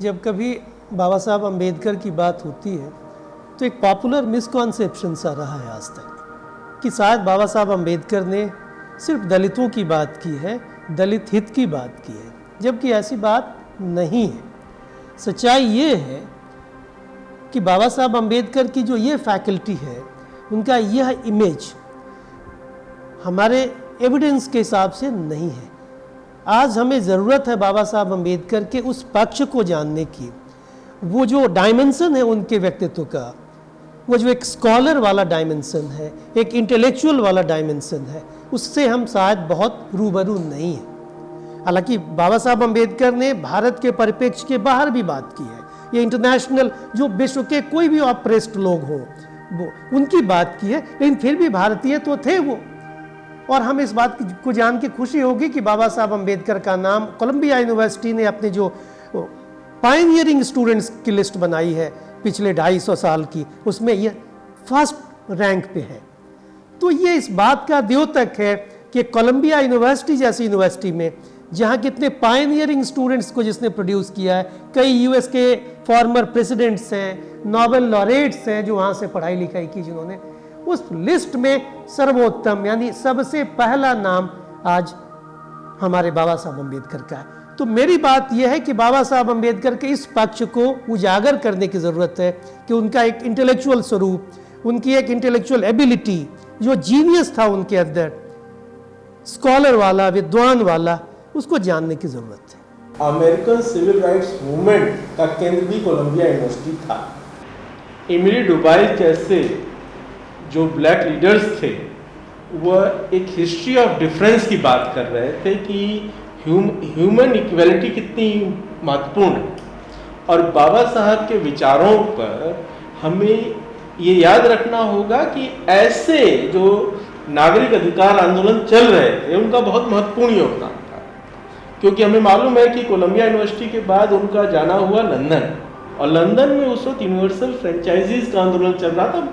जब कभी बाबा साहब अम्बेडकर की बात होती है तो एक पॉपुलर मिसकॉन्सेप्शन सा रहा है आज तक कि शायद बाबा साहब अम्बेडकर ने सिर्फ दलितों की बात की है, दलित हित की बात की है, जबकि ऐसी बात नहीं है। सच्चाई ये है कि बाबा साहब अम्बेडकर की जो ये फैकल्टी है, उनका यह इमेज हमारे एविडेंस के हिसाब से नहीं है। आज हमें ज़रूरत है बाबा साहब अम्बेडकर के उस पक्ष को जानने की, वो जो डायमेंशन है उनके व्यक्तित्व का, वो जो एक स्कॉलर वाला डायमेंशन है, एक इंटेलेक्चुअल वाला डायमेंशन है, उससे हम शायद बहुत रूबरू नहीं हैं। हालांकि बाबा साहब अम्बेडकर ने भारत के परिप्रेक्ष्य के बाहर भी बात की है, ये इंटरनेशनल जो विश्व के कोई भी ऑप्रेस्ड लोग हों वो उनकी बात की है, लेकिन फिर भी भारतीय तो थे वो। और हम इस बात को जान के खुशी होगी कि बाबा साहब अम्बेडकर का नाम कोलंबिया यूनिवर्सिटी ने अपने जो पायनियरिंग स्टूडेंट्स की लिस्ट बनाई है पिछले 250 साल की, उसमें यह फर्स्ट रैंक पे है। तो ये इस बात का द्योतक है कि कोलंबिया यूनिवर्सिटी जैसी यूनिवर्सिटी में जहाँ कितने पायनियरिंग स्टूडेंट्स को जिसने प्रोड्यूस किया है, कई यूएस के फॉर्मर प्रेसिडेंट्स हैं, नोबेल लॉरेट्स हैं जो वहाँ से पढ़ाई लिखाई की जिन्होंने, उस लिस्ट में सर्वोत्तम यानी सबसे पहला नाम आज हमारे बाबा साहब अम्बेडकर का है। तो मेरी बात यह है कि बाबा साहब अम्बेडकर के इस पक्ष को उजागर करने की ज़रूरत है कि उनका एक इंटेलेक्चुअल स्वरूप, उनकी एक इंटेलेक्चुअल एबिलिटी, जो जीनियस था उनके अंदर, स्कॉलर वाला, विद्वान वाला, उसको जानने की ज़रूरत है। अमेरिकन सिविल राइट्स मूवमेंट का केंद्र भी कोलंबिया यूनिवर्सिटी था। एमिली डुबाइस जैसे जो ब्लैक लीडर्स थे वह एक हिस्ट्री ऑफ डिफरेंस की बात कर रहे थे कि ह्यूमन इक्वलिटी कितनी महत्वपूर्ण है। और बाबा साहब के विचारों पर हमें ये याद रखना होगा कि ऐसे जो नागरिक अधिकार आंदोलन चल रहे थे उनका बहुत महत्वपूर्ण योगदान था, क्योंकि हमें मालूम है कि कोलंबिया यूनिवर्सिटी के बाद उनका जाना हुआ लंदन, और लंदन में उस वक्त यूनिवर्सल फ्रेंचाइजीज का आंदोलन चल रहा था,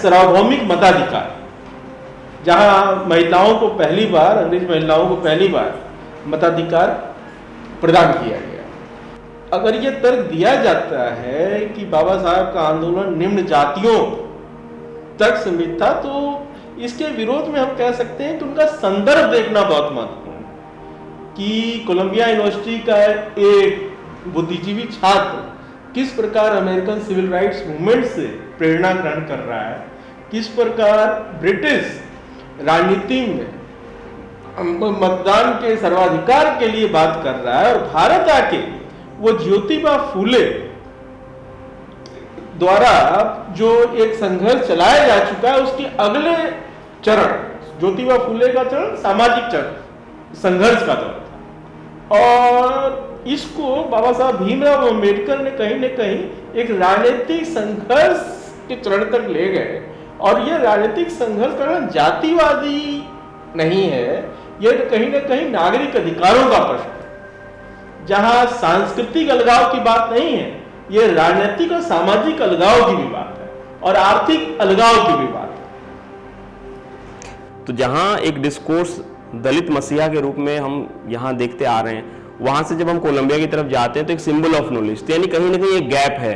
सार्वभौमिक मताधिकार, जहां महिलाओं को पहली बार, अंग्रेज महिलाओं को पहली बार मताधिकार प्रदान किया गया। अगर ये तर्क दिया जाता है कि बाबा साहब का आंदोलन निम्न जातियों तक सीमित था, तो इसके विरोध में हम कह सकते हैं कि उनका संदर्भ देखना बहुत महत्वपूर्ण है कि कोलंबिया यूनिवर्सिटी का एक बुद्धिजीवी छात्र किस प्रकार अमेरिकन सिविल राइट्स मूवमेंट से प्रेरणा ग्रहण कर रहा है, किस प्रकार ब्रिटिश राजनीति में मतदान के सर्वाधिकार के लिए बात कर रहा है, और भारत आके वो ज्योतिबा फूले द्वारा जो एक संघर्ष चलाया जा चुका है उसके अगले चरण, ज्योतिबा फूले का चरण सामाजिक चरण, संघर्ष का दौर था। और इसको बाबा साहब भीमराव अम्बेडकर ने कहीं न कहीं एक राजनीतिक संघर्ष के चरण तक ले गए, और यह राजनीतिक संघर्ष करना जातिवादी नहीं है, यह कहीं न कहीं नागरिक अधिकारों का प्रश्न है, जहां सांस्कृतिक अलगाव की बात नहीं है, यह राजनीतिक और सामाजिक अलगाव की भी बात है, और आर्थिक अलगाव की भी बात है। तो जहां एक डिस्कोर्स दलित मसीहा के रूप में हम यहाँ देखते आ रहे हैं, वहां से जब हम कोलंबिया की तरफ जाते हैं तो एक सिंबल ऑफ नॉलेज, तो यानी कहीं ना कहीं एक गैप है,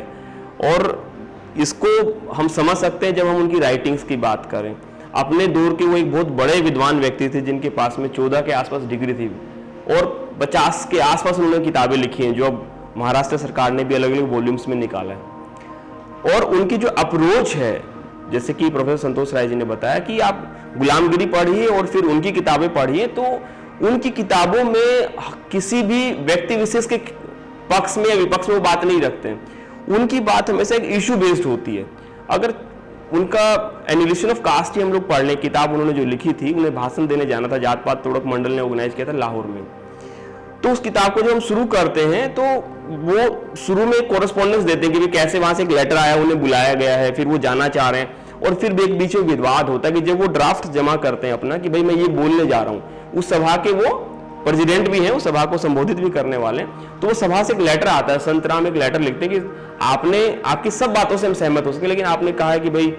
और इसको हम समझ सकते हैं जब हम उनकी राइटिंग्स की बात करें। अपने दौर के वो एक बहुत बड़े विद्वान व्यक्ति थे जिनके पास में 14 के आसपास डिग्री थी, और 50 के आसपास उन्होंने किताबें लिखी हैं जो अब महाराष्ट्र सरकार ने भी अलग अलग वॉल्यूम्स में निकाला है। और उनकी जो अप्रोच है, जैसे कि प्रोफेसर संतोष राय जी ने बताया कि आप गुलामगिरी पढ़िए और फिर उनकी किताबें पढ़िए, तो उनकी किताबों में किसी भी व्यक्ति विशेष के पक्ष में या विपक्ष में वो बात नहीं रखते हैं, उनकी बात हमेशा एक इशू बेस्ड होती है। अगर उनका एनिमेशन ऑफ कास्ट ही हम लोग पढ़ लें, किताब उन्होंने जो लिखी थी, उन्हें भाषण देने जाना था, जात पात तोड़क मंडल ने ऑर्गेनाइज किया था लाहौर में, तो उस किताब को जब हम शुरू करते हैं तो वो शुरू में कोरेस्पॉन्डेंस देते हैं कि कैसे वहां से एक लेटर आया, उन्हें बुलाया गया है, फिर वो जाना चाह रहे हैं, और फिर एक बीच में विवाद होता है कि जब वो ड्राफ्ट जमा करते हैं अपना कि भाई मैं ये बोलने जा रहा हूँ, उस सभा के वो प्रेसिडेंट भी हैं, वो सभा को संबोधित भी करने वाले हैं। तो वो सभा से एक लेटर आता है, संत राम एक लेटर लिखते हैं कि आपकी सब बातों से हम सहमत हो सके, लेकिन आपने कहा है कि भाई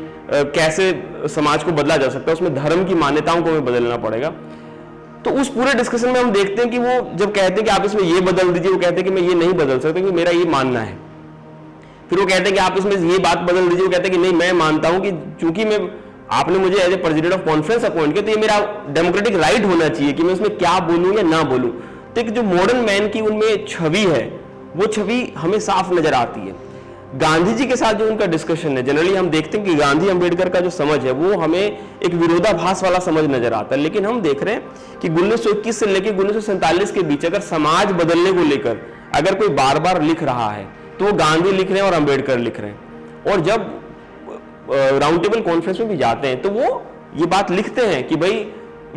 कैसे समाज को बदला जा सकता है, उसमें धर्म की मान्यताओं को हमें बदलना पड़ेगा। तो उस पूरे डिस्कशन में हम देखते हैं कि वो जब कहते हैं कि आप इसमें ये बदल दीजिए, वो कहते हैं कि मैं ये नहीं बदल सकता क्योंकि मेरा ये मानना है। फिर वो कहते हैं कि आप इसमें ये बात बदल दीजिए, वो कहते हैं कि नहीं, मैं मानता हूं कि चूंकि मैं आपने मुझे as a president of conference appoint किया, तो ये मेरा डेमोक्रेटिक राइट होना चाहिए कि मैं उसमें क्या बोलूं या ना बोलूं। तो एक जो मॉडर्न मैन की उनमें छवि है, वो छवि हमें साफ नजर आती है। गांधी जी के साथ जो उनका डिस्कशन है, जनरली हम देखते हैं कि गांधी अंबेडकर का जो समझ है वो हमें एक विरोधाभास वाला समझ नजर आता है, लेकिन हम देख रहे हैं कि 1921 से लेकर 1947 के बीच अगर समाज बदलने को लेकर अगर कोई बार बार लिख रहा है तो वो गांधी लिख रहे हैं और अंबेडकर लिख रहे हैं। और जब राउंड टेबल कॉन्फ्रेंस में भी जाते हैं तो वो ये बात लिखते हैं कि भाई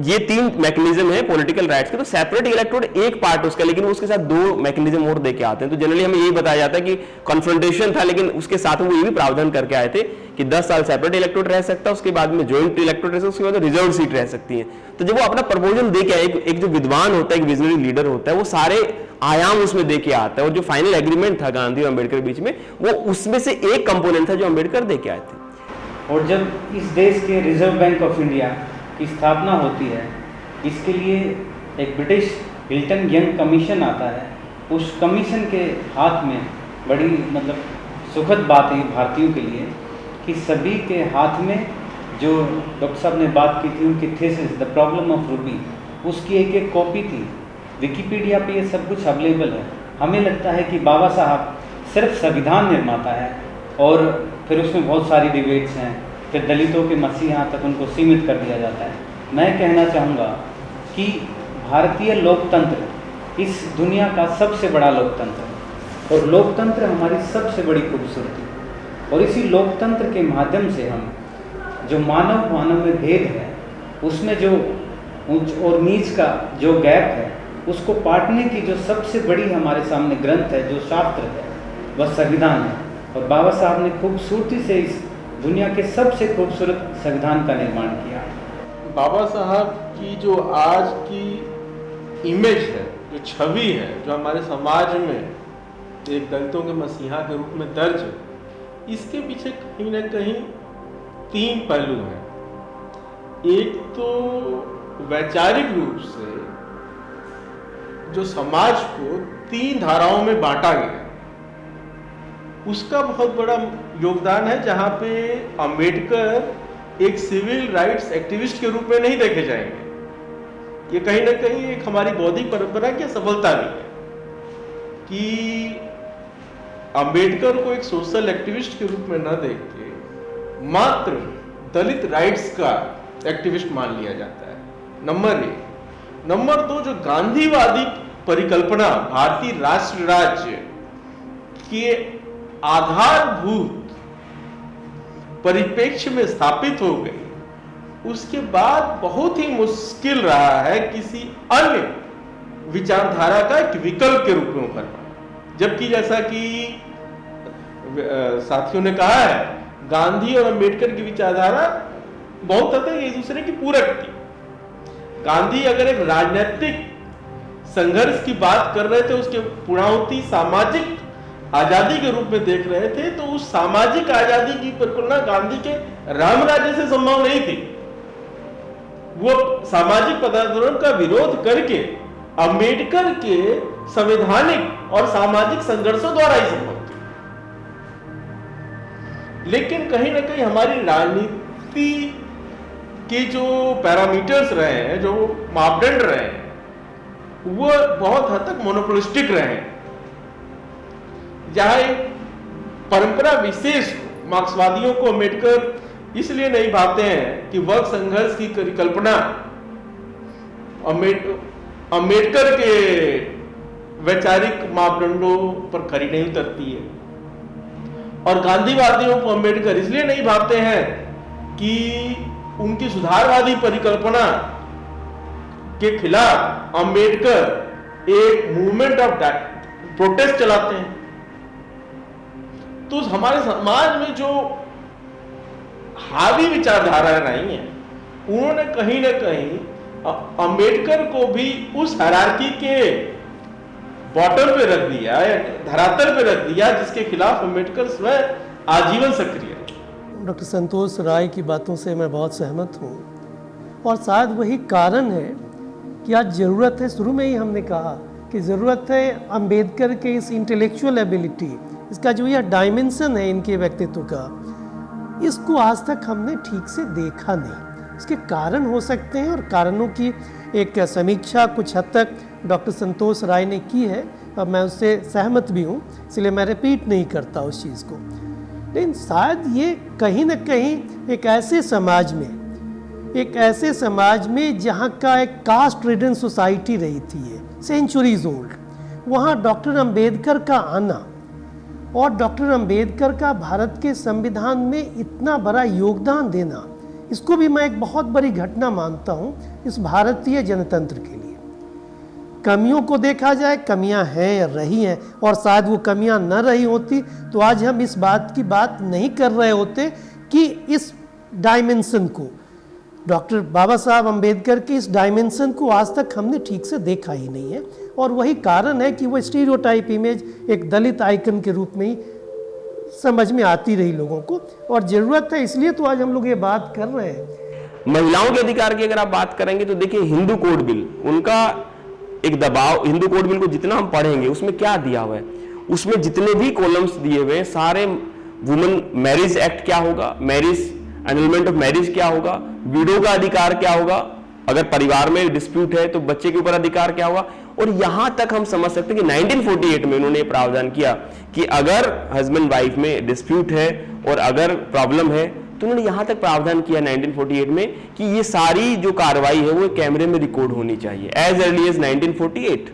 ये 3 मैकेनिज्म है पॉलिटिकल राइट्स के, तो सेपरेट इलेक्टोरेट एक पार्ट उसका, लेकिन वो उसके साथ 2 मैकेनिज्म और देके आते हैं। तो जनरली हमें यही बताया जाता है कि कॉन्फ्रंटेशन था, लेकिन उसके साथ वो ये भी प्रावधान करके आए थे कि 10 साल सेपरेट इलेक्टोरेट रह सकता है, उसके बाद में ज्वाइंट इलेक्टोरेट रह सकता है, उसके बाद रिजर्व सीट रह सकती है। तो जब वो अपना प्रपोजल दे के आए, एक जो विद्वान होता है, एक विजनरी लीडर होता है, वो सारे आयाम उसमें दे के आता है। और जो फाइनल एग्रीमेंट था गांधी और अम्बेडकर के बीच में, वो उसमें से एक कंपोनेंट था जो अम्बेडकर दे के आए थे। और जब इस देश के रिजर्व बैंक ऑफ इंडिया की स्थापना होती है, इसके लिए एक ब्रिटिश हिल्टन यंग कमीशन आता है। उस कमीशन के हाथ में बड़ी सुखद बात है भारतीयों के लिए कि सभी के हाथ में, जो डॉक्टर साहब ने बात की थी उनकी thesis the problem of Ruby, उसकी एक कॉपी थी। विकिपीडिया पे ये सब कुछ अवेलेबल है। हमें लगता है कि बाबा साहब सिर्फ संविधान निर्माता है और फिर उसमें बहुत सारी डिबेट्स हैं, फिर दलितों के मसीहा तक उनको सीमित कर दिया जाता है। मैं कहना चाहूँगा कि भारतीय लोकतंत्र इस दुनिया का सबसे बड़ा लोकतंत्र है और लोकतंत्र हमारी सबसे बड़ी खूबसूरती, और इसी लोकतंत्र के माध्यम से हम जो मानव में भेद है, उसमें जो ऊंच और नीच का जो गैप है, उसको पाटने की जो सबसे बड़ी हमारे सामने ग्रंथ है, जो शास्त्र है, वह संविधान है। और बाबा साहब ने खूबसूरती से इस दुनिया के सबसे खूबसूरत संविधान का निर्माण किया। बाबा साहब की जो आज की इमेज है, जो छवि है, जो हमारे समाज में एक दलितों के मसीहा के रूप में दर्ज है, इसके पीछे कहीं ना कहीं 3 पहलू हैं। एक तो वैचारिक रूप से जो समाज को 3 धाराओं में बांटा गया, उसका बहुत बड़ा योगदान है, जहां पे अंबेडकर एक सिविल राइट्स एक्टिविस्ट के रूप में नहीं देखे जाएंगे। ये कहीं ना कहीं एक हमारी बौद्धिक परंपरा की सफलता भी है कि अंबेडकर को एक सोशल एक्टिविस्ट के रूप में न देख के मात्र दलित राइट्स का एक्टिविस्ट मान लिया जाता है, नंबर 1। नंबर 2, जो गांधीवादी परिकल्पना भारतीय राष्ट्र राज्य के आधारभूत परिप्रेक्ष्य में स्थापित हो गई, उसके बाद बहुत ही मुश्किल रहा है किसी अन्य विचारधारा का एक विकल्प के रूप में उभर पाना। जबकि जैसा कि साथियों ने कहा है, गांधी और अंबेडकर की विचारधारा बहुत हद तक एक दूसरे की पूरक थी। गांधी अगर एक राजनीतिक संघर्ष की बात कर रहे थे, उसके पूर्णाहुति सामाजिक आजादी के रूप में देख रहे थे, तो उस सामाजिक आजादी की परिकल्पना गांधी के राम राज्य से संभव नहीं थी। वो सामाजिक पदाधिकारों का विरोध करके अंबेडकर के संवैधानिक और सामाजिक संघर्षों द्वारा ही संभव थी। लेकिन कहीं ना कहीं हमारी राजनीति के जो पैरामीटर्स रहे हैं, जो मापदंड रहे हैं, वो बहुत हद तक मोनोपोलिस्टिक रहे हैं। जहां एक परंपरा विशेष मार्क्सवादियों को अम्बेडकर इसलिए नहीं भाते हैं कि वर्ग संघर्ष की परिकल्पना अम्बेडकर के वैचारिक मापदंडों पर खरी नहीं उतरती है, और गांधीवादियों को अम्बेडकर इसलिए नहीं भाते हैं कि उनकी सुधारवादी परिकल्पना के खिलाफ अम्बेडकर एक मूवमेंट ऑफ प्रोटेस्ट चलाते हैं। तो हमारे समाज में जो हावी विचारधारा नहीं है, उन्होंने कहीं ना कहीं अंबेडकर को भी उस हायरार्की के बॉटम पे रख दिया या धरातल पे रख दिया जिसके खिलाफ अंबेडकर स्वयं आजीवन सक्रिय है। डॉक्टर संतोष राय की बातों से मैं बहुत सहमत हूँ और शायद वही कारण है कि आज ज़रूरत है, शुरू में ही हमने कहा कि ज़रूरत है अंबेडकर के इस इंटेलेक्चुअल एबिलिटी, इसका जो यह डायमेंशन है इनके व्यक्तित्व का, इसको आज तक हमने ठीक से देखा नहीं। इसके कारण हो सकते हैं और कारणों की एक समीक्षा कुछ हद तक डॉक्टर संतोष राय ने की है और मैं उससे सहमत भी हूँ, इसलिए मैं रिपीट नहीं करता उस चीज़ को। लेकिन शायद ये कहीं ना कहीं एक ऐसे समाज में जहाँ का एक कास्ट रिडन सोसाइटी रही थी ये सेंचुरीज ओल्ड, वहाँ डॉक्टर अंबेडकर का आना और डॉक्टर अंबेडकर का भारत के संविधान में इतना बड़ा योगदान देना, इसको भी मैं एक बहुत बड़ी घटना मानता हूँ इस भारतीय जनतंत्र के लिए। कमियों को देखा जाए, कमियां हैं या रही हैं, और शायद वो कमियां न रही होती तो आज हम इस बात की बात नहीं कर रहे होते कि इस डायमेंशन को, डॉक्टर बाबा साहब अंबेडकर के इस डायमेंशन को आज तक हमने ठीक से देखा ही नहीं है। और वही कारण है कि वो स्टीरियोटाइप इमेज एक दलित आइकन के रूप में ही समझ में आती रही लोगों को, और ज़रूरत है, इसलिए तो आज हम लोग ये बात कर रहे हैं। महिलाओं के अधिकार की अगर आप बात करेंगे तो देखिए हिंदू कोड बिल, उनका एक दबाव, हिंदू कोड बिल को जितना हम पढ़ेंगे उसमें क्या दिया हुआ है, उसमें जितने भी कॉलम्स दिए हुए हैं सारे, वुमेन मैरिज एक्ट क्या होगा, मैरिज एनरोलमेंट ऑफ मैरिज क्या होगा, विडो का अधिकार क्या होगा, अगर परिवार में डिस्प्यूट है तो बच्चे के ऊपर अधिकार क्या होगा। और यहां तक हम समझ सकते हैं कि 1948 में उन्होंने प्रावधान किया कि अगर हस्बैंड वाइफ में डिस्प्यूट है और अगर प्रॉब्लम है तो उन्होंने यहां तक प्रावधान किया 1948 में कि ये सारी जो कार्रवाई है वो कैमरे में रिकॉर्ड होनी चाहिए एज अर्ली एज 1948।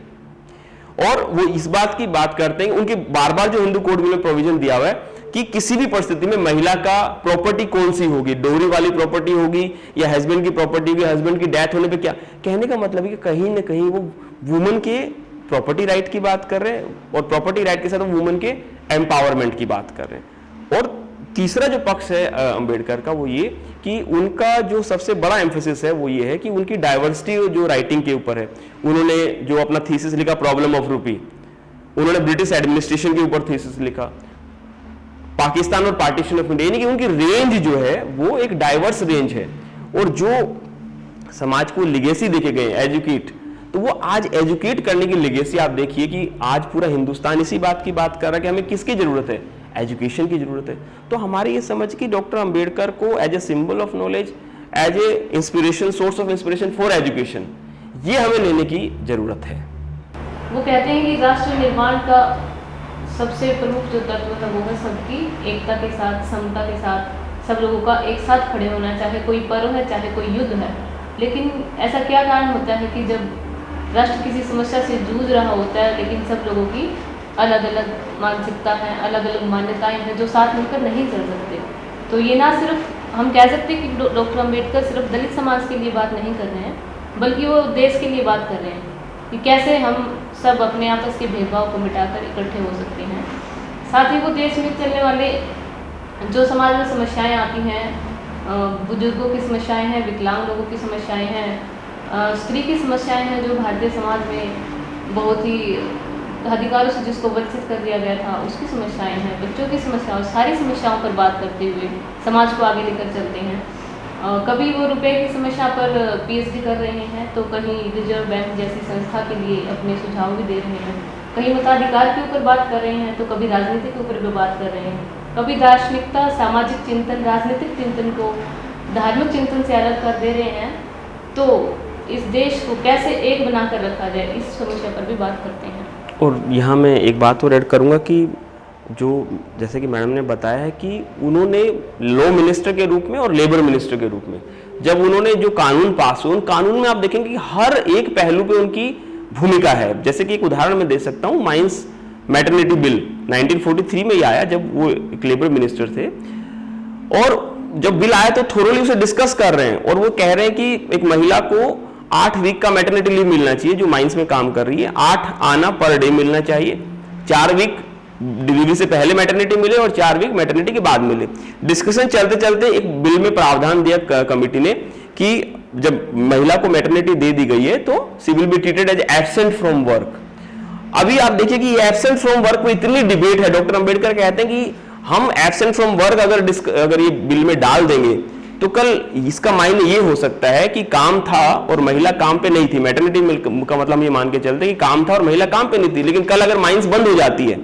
और वो इस बात की बात करते हैं, उनके बार बार जो हिंदू कोड में प्रोविजन दिया हुआ है कि किसी भी परिस्थिति में महिला का प्रॉपर्टी कौन सी होगी, डोरी वाली प्रॉपर्टी होगी या हस्बैंड की प्रॉपर्टी होगी, हस्बैंड की डेथ होने पे क्या, कहने का मतलब है कि कहीं ना कहीं वो वुमेन के प्रॉपर्टी राइट की बात कर रहे हैं और प्रॉपर्टी राइट के साथ वो वुमेन के एम्पावरमेंट की बात कर रहे हैं। और तीसरा जो पक्ष है अंबेडकर का वो ये कि उनका जो सबसे बड़ा एम्फेसिस है वो ये है कि उनकी डाइवर्सिटी जो राइटिंग के ऊपर है, उन्होंने जो अपना थीसिस लिखा प्रॉब्लम ऑफ रूपी, उन्होंने ब्रिटिश एडमिनिस्ट्रेशन के ऊपर थीसिस लिखा, पाकिस्तान और पार्टीशन ऑफ इंडिया, यानी कि उनकी रेंज जो है वो एक डाइवर्स रेंज है। और जो समाज को लिगेसी देके गए एजुकेट, तो वो आज एजुकेट करने की लिगेसी आप देखिए कि आज पूरा हिंदुस्तान इसी बात की बात कर रहा है कि हमें किसकी जरूरत है, एजुकेशन की जरूरत है। तो हमारी ये समझ कि डॉक्टर अंबेडकर को as a symbol of knowledge, as a inspiration, source of inspiration for education, ये हमें लेने की जरूरत है। वो कहते हैं कि राष्ट्र निर्माण का सबसे प्रमुख जो तत्व है वो है सबकी एकता के साथ, समता के साथ, सब लोगों का एक साथ खड़े होना, चाहे कोई पर्व है चाहे कोई युद्ध है। लेकिन ऐसा क्या कारण होता है कि जब राष्ट्र किसी समस्या से जूझ रहा होता है लेकिन सब लोगों की अलग अलग मानसिकता है, अलग अलग मान्यताएं हैं जो साथ मिलकर नहीं चल सकते। तो ये ना सिर्फ हम कह सकते कि डॉक्टर अंबेडकर सिर्फ दलित समाज के लिए बात नहीं कर रहे हैं, बल्कि वो देश के लिए बात कर रहे हैं कि कैसे हम सब अपने आपस के भेदभाव को मिटाकर इकट्ठे हो सकते हैं। साथ ही वो देश में चलने वाले जो समाज में समस्याएं आती हैं, बुजुर्गों की समस्याएं हैं, विकलांग लोगों की समस्याएं हैं, स्त्री की समस्याएं हैं जो भारतीय समाज में बहुत ही अधिकारों से जिसको वंचित कर दिया गया था उसकी समस्याएं हैं, बच्चों की समस्याओं, सारी समस्याओं पर बात करते हुए समाज को आगे लेकर चलते हैं। कभी वो रुपए की समस्या पर पीएचडी कर रहे हैं तो कहीं रिजर्व बैंक जैसी संस्था के लिए अपने सुझाव भी दे रहे हैं, कहीं मताधिकार के ऊपर बात कर रहे हैं तो कभी राजनीति के ऊपर भी बात कर रहे हैं, कभी दार्शनिकता, सामाजिक चिंतन, राजनीतिक चिंतन को धार्मिक चिंतन से अलग कर दे रहे हैं। तो इस देश को कैसे एक बनाकर रखा जाए इस समस्या पर भी बात करते हैं। और यहाँ मैं एक बात और ऐड करूँगा कि जो जैसे कि मैडम ने बताया है कि उन्होंने लॉ मिनिस्टर के रूप में और लेबर मिनिस्टर के रूप में जब उन्होंने जो कानून पास हुए, उन कानून में आप देखेंगे कि हर एक पहलू पे उनकी भूमिका है। जैसे कि एक उदाहरण मैं दे सकता हूँ, माइंस मैटरनिटी बिल 1943 में ही आया जब वो एक लेबर मिनिस्टर थे, और जब बिल आया तो थोरोली उसे डिस्कस कर रहे हैं और वो कह रहे हैं कि एक महिला को 8 वीक का मैटरनिटी लीव मिलना चाहिए जो माइंस में काम कर रही है, 8 आना पर डे मिलना चाहिए, 4 वीक डिलीवरी से पहले मैटरनिटी मिले और 4 वीक मैटरनिटी के बाद मिले। डिस्कशन चलते चलते एक बिल में प्रावधान दिया कमेटी ने कि जब महिला को मैटरनिटी दे दी गई है तो she will be treated as absent from work. अभी आप देखिए कि ये एब्सेंट फ्रॉम वर्क में इतनी डिबेट है, डॉक्टर अंबेडकर कहते हैं कि हम एब्सेंट फ्रॉम वर्क अगर ये बिल में डाल देंगे तो कल इसका मायने ये हो सकता है कि काम था और महिला काम पे नहीं थी। मैटरनिटी का मतलब हम ये मान के चलते हैं कि काम था और महिला काम पे नहीं थी, लेकिन कल अगर माइंस बंद हो जाती है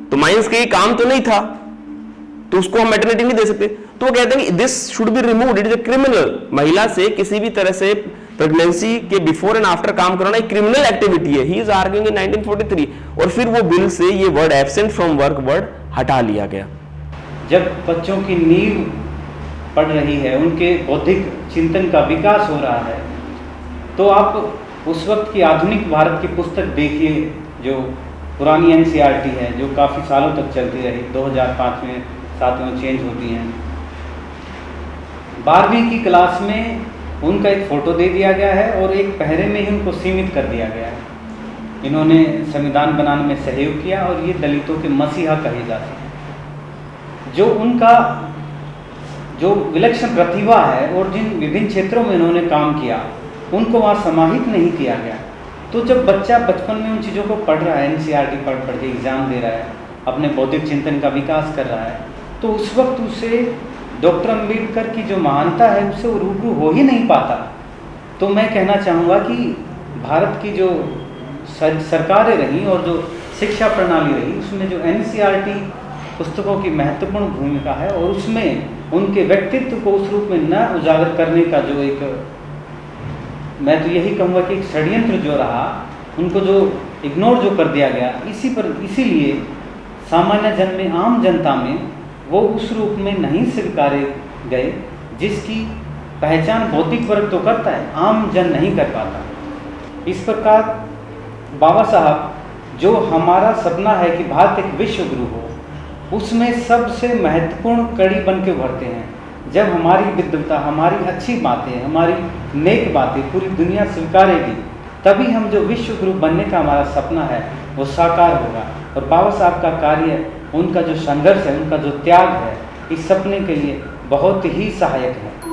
तो माइंस के काम तो नहीं था तो उसको हम मैटरनिटी नहीं दे सकते। तो वो कहते हैं कि this should be removed, it is a criminal. महिला से किसी भी तरह से प्रेगनेंसी के बिफोर एंड आफ्टर काम कराना एक क्रिमिनल एक्टिविटी है। ही इज आर्गिंग इन 1943 और फिर वो बिल से ये word absent from work word हटा लिया गया। जब बच्चों की नींव पड़ रही है, उनके बौद्धिक चिंतन का विकास हो रहा है, तो आप उस वक्त की आधुनिक भारत की पुस्तक देखिए जो पुरानी एनसीईआरटी है, जो काफ़ी सालों तक चलती रही, 2005 में 7 में चेंज होती हैं। 12वीं की क्लास में उनका एक फ़ोटो दे दिया गया है और एक पहरे में ही उनको सीमित कर दिया गया है। इन्होंने संविधान बनाने में सहयोग किया और ये दलितों के मसीहा कहे जाते हैं। जो उनका जो विलक्षण प्रतिभा है और जिन विभिन्न क्षेत्रों में इन्होंने काम किया, उनको वहाँ समाहित नहीं किया गया। तो जब बच्चा बचपन में उन चीज़ों को पढ़ रहा है, एनसीईआरटी पढ़ के एग्ज़ाम दे रहा है, अपने बौद्धिक चिंतन का विकास कर रहा है, तो उस वक्त उसे डॉक्टर अंबेडकर की जो महानता है उससे वो रूबरू हो ही नहीं पाता। तो मैं कहना चाहूँगा कि भारत की जो सरकारें रहीं और जो शिक्षा प्रणाली रही, उसमें जो एनसीईआरटी पुस्तकों की महत्वपूर्ण भूमिका है और उसमें उनके व्यक्तित्व को उस रूप में न उजागर करने का जो एक, मैं तो यही कहूँगा कि एक षड्यंत्र जो रहा, उनको जो इग्नोर जो कर दिया गया, इसीलिए सामान्य जन में, आम जनता में वो उस रूप में नहीं स्वीकारे गए जिसकी पहचान भौतिक वर्ग तो करता है, आम जन नहीं कर पाता। इस प्रकार बाबा साहब, जो हमारा सपना है कि भारत एक विश्व गुरु हो, उसमें सबसे महत्वपूर्ण कड़ी बन के उभरते हैं। जब हमारी विद्वता, हमारी अच्छी बातें, हमारी नेक बातें पूरी दुनिया स्वीकारेगी, तभी हम जो विश्व गुरु बनने का हमारा सपना है वो साकार होगा। और बाबा साहब का कार्य, उनका जो संघर्ष है, उनका जो त्याग है, इस सपने के लिए बहुत ही सहायक है।